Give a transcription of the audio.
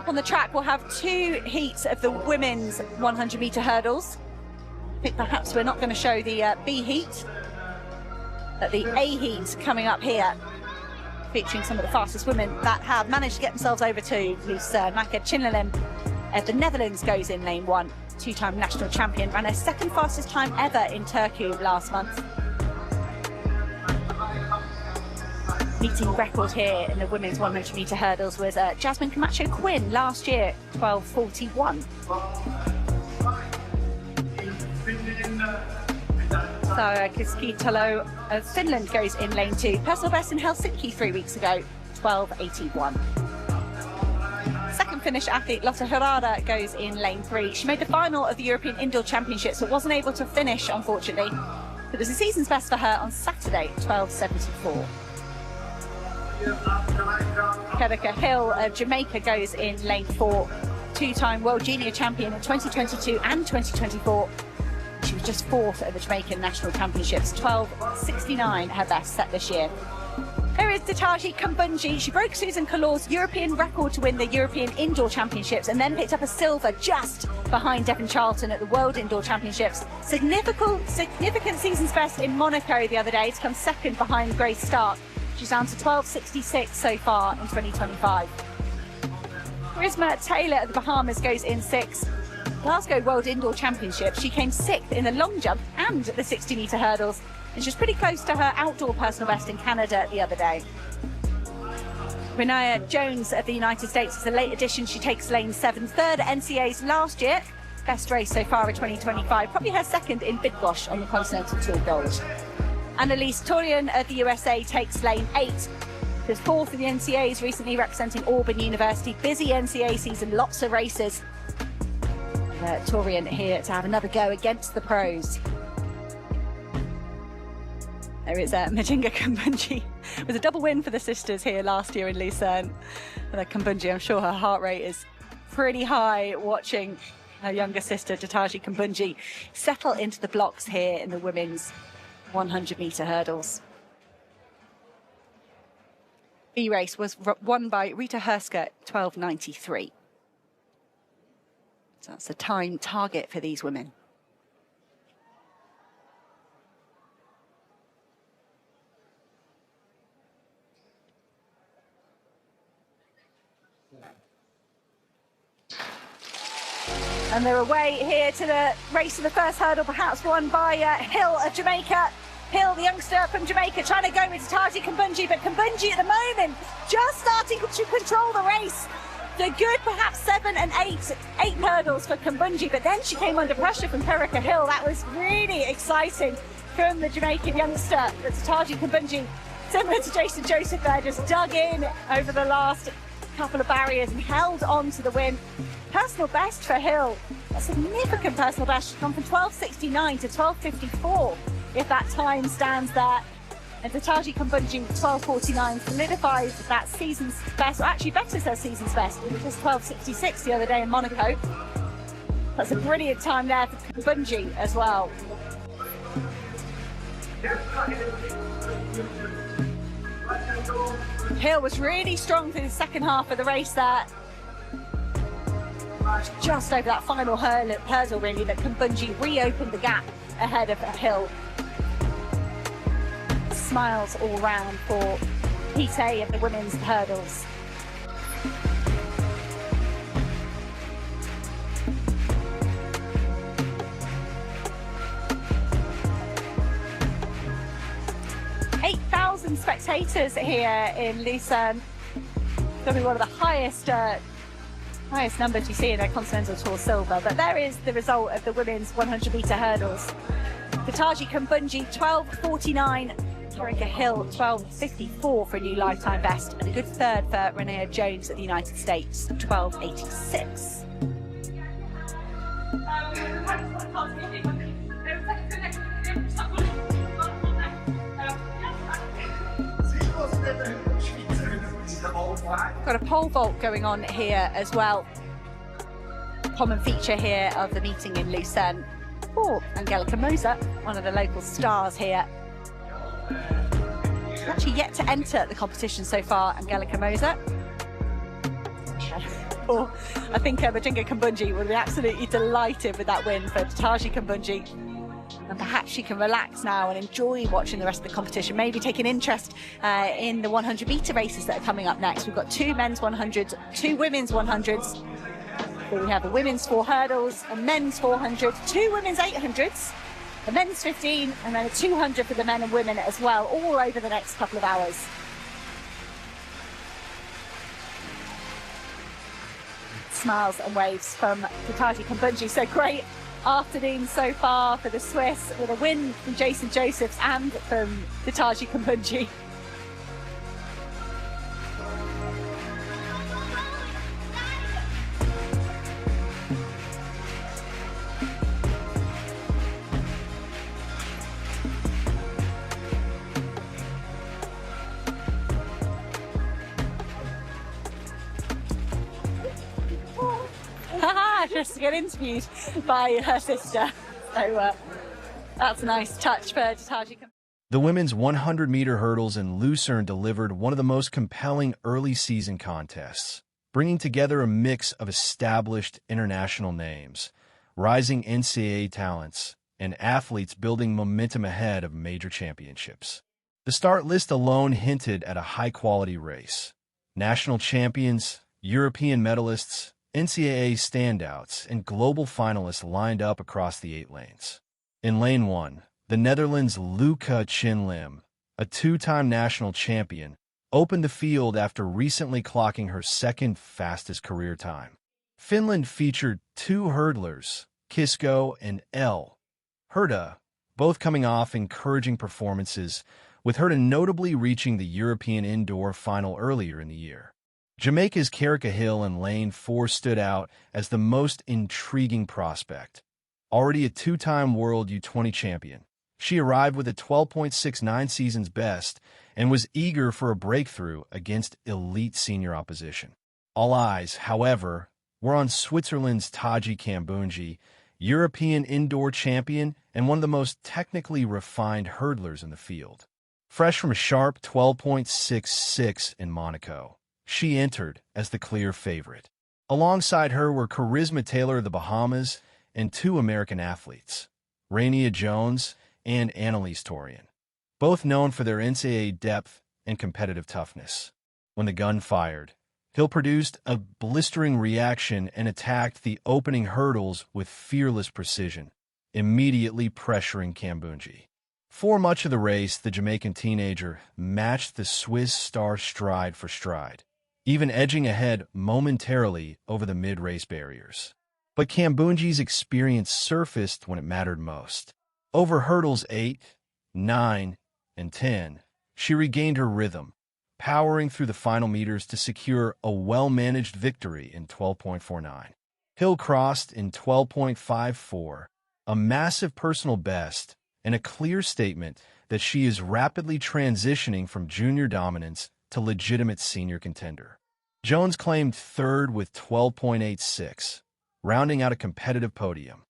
on the track, we'll have 2 heats of the women's 100-metre hurdles. I think perhaps we're not going to show the B heat, but the A heat coming up here, featuring some of the fastest women that have managed to get themselves over to Lucerne. Lucca Chinlim of the Netherlands goes in lane 1, 2-time national champion, ran her 2nd fastest time ever in Turkey last month. Meeting record here in the women's 100-metre hurdles was Jasmine Camacho Quinn last year, 12:41. So Kisko of Finland goes in lane 2. Personal best in Helsinki 3 weeks ago, 12:81. Second Finnish athlete Lotta Herta goes in lane 3. She made the final of the European Indoor Championships but wasn't able to finish, unfortunately. It was a season's best for her on Saturday, 12:74. Kerica of Jamaica goes in lane 4. 2-time World Junior Champion in 2022 and 2024. She was just 4th at the Jamaican National Championships, 12:69 her best set this year. Here is Ditaji Kambunji. She broke Susan Kalor's European record to win the European Indoor Championships and then picked up a silver just behind Devon Charlton at the World Indoor Championships. Significant season's best in Monaco the other day to come 2nd behind Grace Stark. She's down to 12:66 so far in 2025. Charisma Taylor of the Bahamas goes in 6th. Glasgow World Indoor Championships, she came 6th in the long jump and the 60-metre hurdles, and she's pretty close to her outdoor personal best in Canada the other day. Renea Jones of the United States is a late addition. She takes lane 7, 3rd at NCAA's last year. Best race so far in 2025, probably her 2nd in Bydgoszcz on the Continental Tour Gold. Annalise Torian of the USA takes lane 8. She's 4th in the NCAAs, recently representing Auburn University. Busy NCAA season, lots of races. Torian here to have another go against the pros. There is Majinga Kambunji. It was a double win for the sisters here last year in Lucerne. And Kambunji, I'm sure her heart rate is pretty high watching her younger sister, Ditaji Kambunji, settle into the blocks here in the women's 100-metre hurdles. B race was won by Rita Herska, 12:93. So that's the time target for these women. And they're away here to the race of the first hurdle, perhaps won by Hill of Jamaica. Hill, the youngster from Jamaica, trying to go with Ditaji Kambunji, but Kambunji at the moment just starting to control the race. The good, perhaps 7 and 8 hurdles for Kambunji, but then she came under pressure from Kerica Hill. That was really exciting from the Jamaican youngster. Ditaji Kambunji, similar to Jason Joseph there, just dug in over the last couple of barriers and held on to the win. Personal best for Hill, a significant personal best. She's gone from 12:69 to 12:54, if that time stands there. And Ditaji Kambunji, 12:49, solidifies that season's best, or actually betters her season's best. It was just 12:66 the other day in Monaco. That's a brilliant time there for Kambunji as well. Hill was really strong through the second half of the race there. Just over that final hurdle really, that Kambunji reopened the gap ahead of Hill. Smiles all round for Heat A of the women's hurdles. Spectators here in Lucerne. It'll be one of the highest numbers you see in a Continental Tour Silver. But there is the result of the women's 100-metre hurdles. Ditaji Kambunji, 12:49. Kerica Hill, 12:54 for a new lifetime best. And a good third for Renea Jones of the United States, 12:86. Got a pole vault going on here as well. Common feature here of the meeting in Lucerne. For Angelica Moser, one of the local stars here. She's actually yet to enter the competition so far, Angelica Moser. sure. I think Majinga Kambunji will be absolutely delighted with that win for Tataji Kambunji. And perhaps she can relax now and enjoy watching the rest of the competition, maybe take an interest in the 100-meter races that are coming up next. We've got 2 men's 100s, 2 women's 100s. So we have a women's 4 hurdles, a men's 400, 2 women's 800s, a men's 15, and then a 200 for the men and women as well, all over the next couple of hours. Smiles and waves from Tataji Kambunji. So great afternoon so far for the Swiss, with a win from Jason Josephs and from Tataji Kambunji. Just to get interviewed by her sister. So that's a nice touch for Tataji. The women's 100-meter hurdles in Lucerne delivered one of the most compelling early season contests, bringing together a mix of established international names, rising NCAA talents, and athletes building momentum ahead of major championships. The start list alone hinted at a high-quality race. National champions, European medalists, NCAA standouts, and global finalists lined up across the 8 lanes. In Lane 1, the Netherlands Luca Chinlim, a 2-time national champion, opened the field after recently clocking her 2nd fastest career time. Finland featured 2 hurdlers, Kisko and L. Herta, both coming off encouraging performances, with Herta notably reaching the European indoor final earlier in the year. Jamaica's Kerica in Lane 4 stood out as the most intriguing prospect. Already a 2-time World U20 champion, she arrived with a 12.69 season's best and was eager for a breakthrough against elite senior opposition. All eyes, however, were on Switzerland's Tataji Kambunji, European indoor champion and one of the most technically refined hurdlers in the field. Fresh from a sharp 12.66 in Monaco, she entered as the clear favorite. Alongside her were Charisma Taylor of the Bahamas and 2 American athletes, Rania Jones and Annalise Torian, both known for their NCAA depth and competitive toughness. When the gun fired, Hill produced a blistering reaction and attacked the opening hurdles with fearless precision, immediately pressuring Kambunji. For much of the race, the Jamaican teenager matched the Swiss star stride for stride, even edging ahead momentarily over the mid-race barriers. But Kambunji's experience surfaced when it mattered most. Over hurdles 8, 9, and 10, she regained her rhythm, powering through the final meters to secure a well-managed victory in 12.49. Hill crossed in 12.54, a massive personal best and a clear statement that she is rapidly transitioning from junior dominance to legitimate senior contender. Jones claimed 3rd with 12.86, rounding out a competitive podium.